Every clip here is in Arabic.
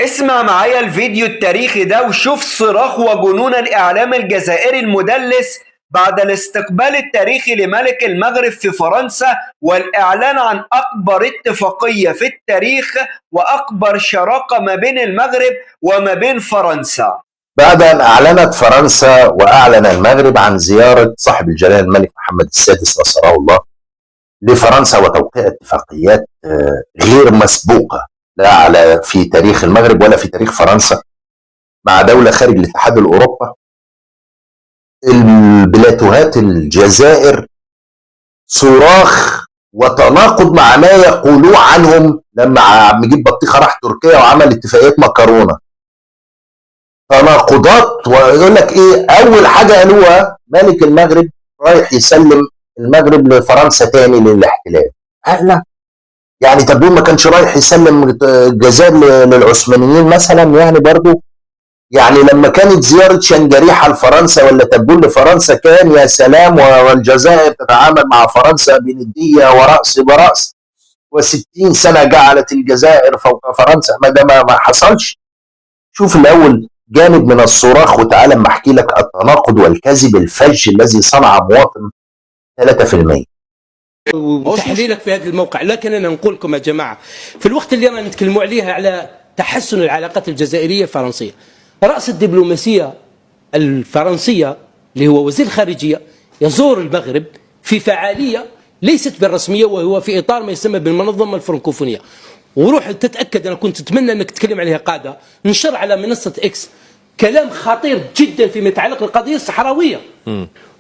اسمع معايا الفيديو التاريخي ده وشوف صراخ وجنون الإعلام الجزائري المدلس بعد الاستقبال التاريخي لملك المغرب في فرنسا والإعلان عن أكبر اتفاقية في التاريخ وأكبر شراكة ما بين المغرب وما بين فرنسا. بعد أن أعلنت فرنسا وأعلن المغرب عن زيارة صاحب الجلالة الملك محمد السادس نصره الله لفرنسا وتوقيع اتفاقيات غير مسبوقة لا في تاريخ المغرب ولا في تاريخ فرنسا مع دولة خارج الاتحاد الأوروبي، البلاتوهات الجزائر صراخ وتناقض مع ما يقولوه عنهم. لما عم نجيب بطيخة راح تركيا وعمل اتفاقيات مكرونة، تناقضات. ويقول لك ايه اول حاجه قالوها؟ ملك المغرب رايح يسلم المغرب لفرنسا تاني للاحتلال. لا يعني طب ما كانش رايح يسلم الجزائر للعثمانيين مثلا؟ يعني برضو يعني لما كانت زياره شنجريحه لفرنسا ولا تبون لفرنسا كان يا سلام، والجزائر تتعامل مع فرنسا بنديه ورأس برأس، و60 سنه جعلت الجزائر فوق فرنسا. ما ده ما حصلش. شوف الاول جانب من الصراخ وتعالى اما احكي لك التناقض والكذب الفج الذي صنع مواطن 3%. وتحليلك في هذا الموقع. لكن انا نقول لكم يا جماعه في الوقت اللي رانا نتكلموا عليه على تحسن العلاقات الجزائريه الفرنسيه، راس الدبلوماسيه الفرنسيه اللي هو وزير الخارجيه يزور المغرب في فعاليه ليست بالرسميه، وهو في اطار ما يسمى بالمنظمه الفرنكوفونيه. وروح تتاكد، انا كنت اتمنى انك تتكلم عليها قاعده، نشر على منصه اكس كلام خطير جدا فيما يتعلق بالقضيه الصحراويه.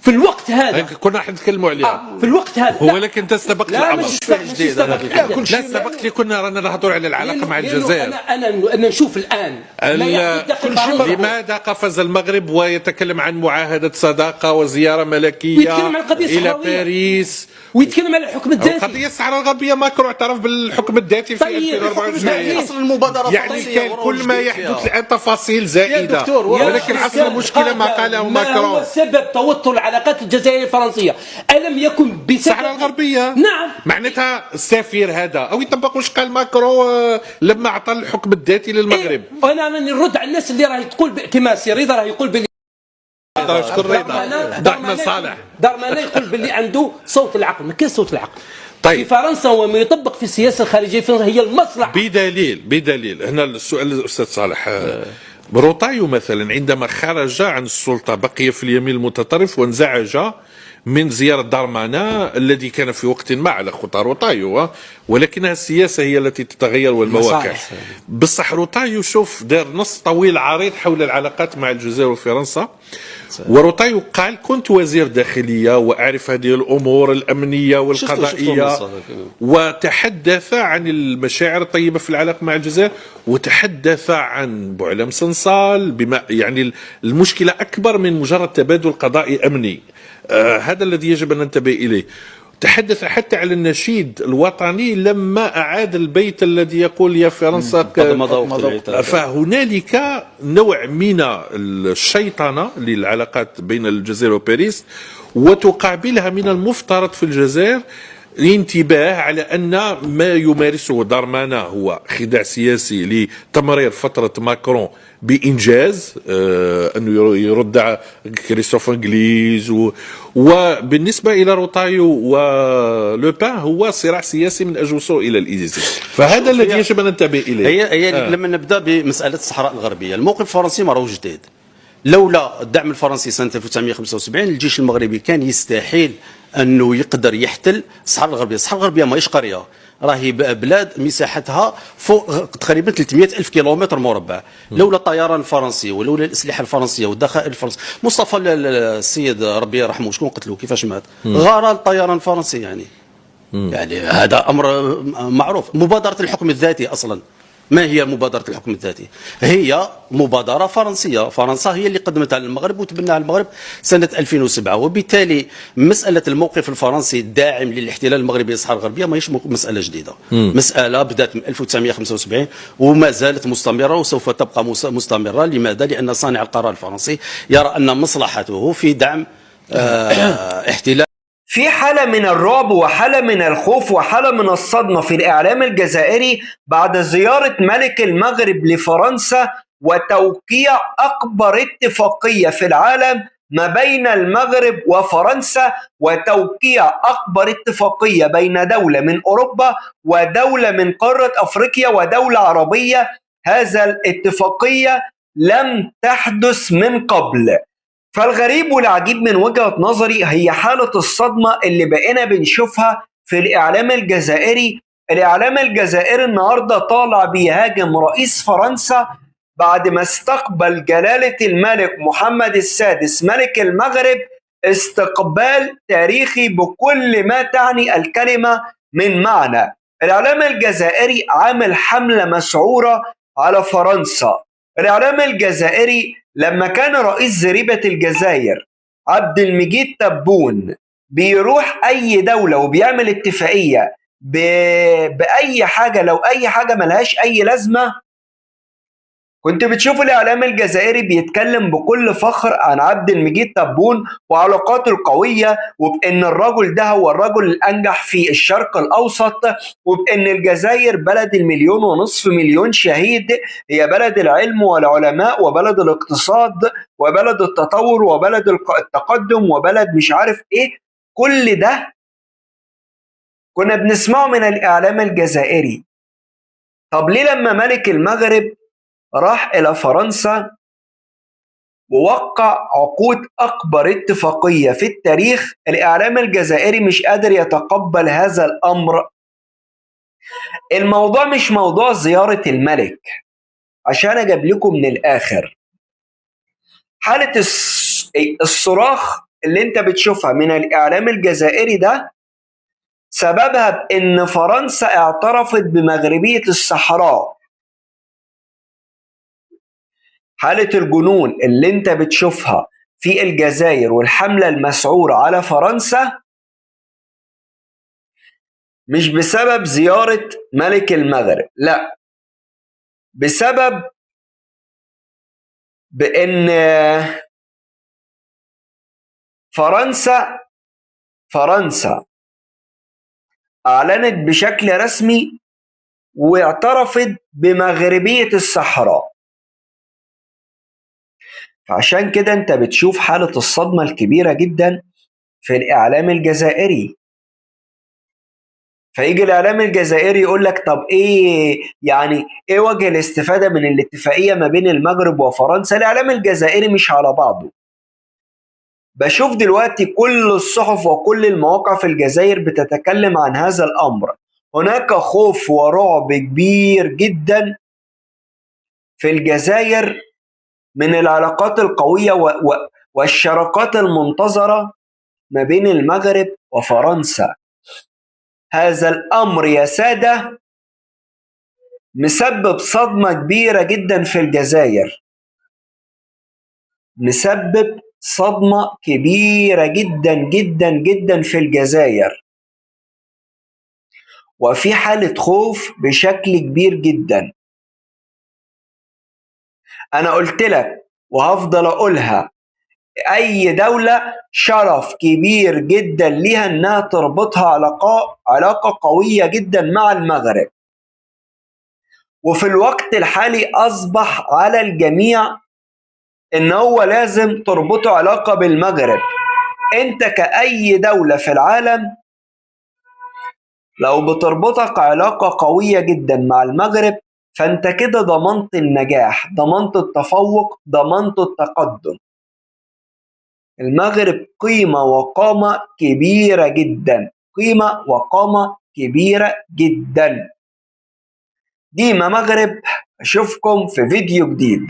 في الوقت هذا كنا راح نتكلموا عليها في الوقت هذا ولكن انت استبقت الامر. لا استبقت لي، كنا رانا نهضروا على العلاقه مع الجزائر. انا نشوف الان لماذا قفز المغرب ويتكلم عن معاهده صداقه وزياره ملكيه الى باريس ويتكلم على الحكم الذاتي؟ القضيه الصحراء الغربيه ماكرون اعترف بالحكم الذاتي في 2024. اصل المبادره يعني كان كل ما يحدث الان تفاصيل زائده، ولكن اصل المشكله ما قاله ماكرون. ما هو سبب توتر العلاقات الجزائريه الفرنسيه؟ الم يكن بسبب الصحراء الغربيه؟ نعم. معناتها السفير هذا او يطبق واش قال ماكرون لما اعطى الحكم الذاتي للمغرب. انا نرد على الناس اللي راهي تقول كما سي رضا راه يقول باللي شكون رضا؟ دحمة صالح دارمانا يقول باللي عنده صوت العقل. ما كاين صوت العقل. طيب. في فرنسا وما يطبق في السياسه الخارجيه هي المصلحه. بدليل هنا السؤال الاستاذ صالح. روطايو مثلا عندما خرج عن السلطه بقي في اليمين المتطرف وانزعج من زيارة دارمانا الذي كان في وقت ما على خطى روطايو، ولكنها السياسة هي التي تتغير والمواقع. بصح روطايو شوف دار نص طويل عريض حول العلاقات مع الجزائر وفرنسا، وروطايو قال كنت وزير داخلية وأعرف هذه الأمور الأمنية والقضائية، وتحدث عن المشاعر الطيبة في العلاقة مع الجزائر، وتحدث عن بوعلم صنصال بما يعني المشكلة أكبر من مجرد تبادل قضائي أمني. هذا الذي يجب أن ننتبه إليه. تحدث حتى على النشيد الوطني لما أعاد البيت الذي يقول يا فرنسا. فهنالك نوع من الشيطنة للعلاقات بين الجزائر وباريس، وتقابلها من المفترض في الجزائر الانتباه على أن ما يمارسه دارمانا هو خداع سياسي لتمرير فترة ماكرون بإنجاز أنه يرد كريستوف انجليز، وبالنسبة إلى روطايو ولوبان هو صراع سياسي من أجل الوصول إلى الإليزي. فهذا الذي يجب أن ننتبه إليه. هي لما نبدأ بمسألة الصحراء الغربية، الموقف الفرنسي ما راهوش جديد. لولا الدعم الفرنسي سنة 1975 الجيش المغربي كان يستحيل أنه يقدر يحتل الصحراء الغربية. الصحراء الغربية ماهيش قرية، راهي بلاد مساحتها فوق تقريبا 300 ألف كيلومتر مربع. لولا الطيران الفرنسي ولولا الأسلحة الفرنسية والذخائر الفرنسية. مصطفى السيد ربي يرحمه شكون قتلوه كيفاش مات؟ غار الطيران الفرنسي يعني هذا أمر معروف. مبادرة الحكم الذاتي أصلا ما هي مبادرة الحكم الذاتي؟ هي مبادرة فرنسية، فرنسا هي اللي قدمتها للمغرب وتبناها المغرب سنة 2007. وبالتالي مسألة الموقف الفرنسي الداعم للاحتلال المغربي للصحراء الغربية ماهيش مسألة جديدة. مسألة بدأت من 1975 وما زالت مستمرة وسوف تبقى مستمرة. لماذا؟ لأن صانع القرار الفرنسي يرى أن مصلحته في دعم احتلال في حالة من الرعب وحالة من الخوف وحالة من الصدمة في الإعلام الجزائري بعد زيارة ملك المغرب لفرنسا وتوقيع أكبر اتفاقية في العالم ما بين المغرب وفرنسا، وتوقيع أكبر اتفاقية بين دولة من أوروبا ودولة من قارة أفريقيا ودولة عربية. هذا الاتفاقية لم تحدث من قبل. فالغريب والعجيب من وجهة نظري هي حالة الصدمة اللي بقينا بنشوفها في الإعلام الجزائري. الإعلام الجزائري النهاردة طالع بيهاجم رئيس فرنسا بعد ما استقبل جلالة الملك محمد السادس ملك المغرب استقبال تاريخي بكل ما تعني الكلمة من معنى. الإعلام الجزائري عامل حملة مسعورة على فرنسا. الإعلام الجزائري لما كان رئيس زريبة الجزائر عبد المجيد تبون بيروح أي دولة وبيعمل اتفاقية بأي حاجة، لو أي حاجة ملهاش أي لازمة، كنت بتشوف الإعلام الجزائري بيتكلم بكل فخر عن عبد المجيد تبون وعلاقاته القوية، وبأن الرجل ده هو الرجل الأنجح في الشرق الأوسط، وبأن الجزائر بلد 1.5 مليون شهيد، هي بلد العلم والعلماء وبلد الاقتصاد وبلد التطور وبلد التقدم وبلد مش عارف إيه. كل ده كنا بنسمعه من الإعلام الجزائري. طب ليه لما ملك المغرب راح إلى فرنسا ووقع عقود أكبر اتفاقية في التاريخ الإعلام الجزائري مش قادر يتقبل هذا الأمر؟ الموضوع مش موضوع زيارة الملك، عشان أجيب لكم من الآخر. حالة الصراخ اللي انت بتشوفها من الإعلام الجزائري ده سببها بأن فرنسا اعترفت بمغربية الصحراء. حالة الجنون اللي انت بتشوفها في الجزائر والحملة المسعورة على فرنسا مش بسبب زيارة ملك المغرب، لا، بسبب بأن فرنسا أعلنت بشكل رسمي واعترفت بمغربية الصحراء. فعشان كده انت بتشوف حالة الصدمة الكبيرة جدا في الإعلام الجزائري. فيجي الإعلام الجزائري يقول لك طب ايه يعني ايه وجه الاستفادة من الاتفاقية ما بين المغرب وفرنسا؟ الإعلام الجزائري مش على بعضه. بشوف دلوقتي كل الصحف وكل المواقع في الجزائر بتتكلم عن هذا الأمر. هناك خوف ورعب كبير جدا في الجزائر من العلاقات القوية والشراكات المنتظرة ما بين المغرب وفرنسا. هذا الأمر يا سادة مسبب صدمة كبيرة جدا في الجزائر، مسبب صدمة كبيرة جدا جدا جدا في الجزائر، وفي حالة خوف بشكل كبير جدا. أنا قلت لك وهفضل أقولها، أي دولة شرف كبير جدا لها أنها تربطها علاقة قوية جدا مع المغرب، وفي الوقت الحالي أصبح على الجميع إن هو لازم تربطه علاقة بالمغرب. أنت كأي دولة في العالم لو بتربطك علاقة قوية جدا مع المغرب فأنت كده ضمنت النجاح، ضمنت التفوق، ضمنت التقدم. المغرب قيمة وقامة كبيرة جدا، قيمة وقامة كبيرة جدا. ديما مغرب، أشوفكم في فيديو جديد.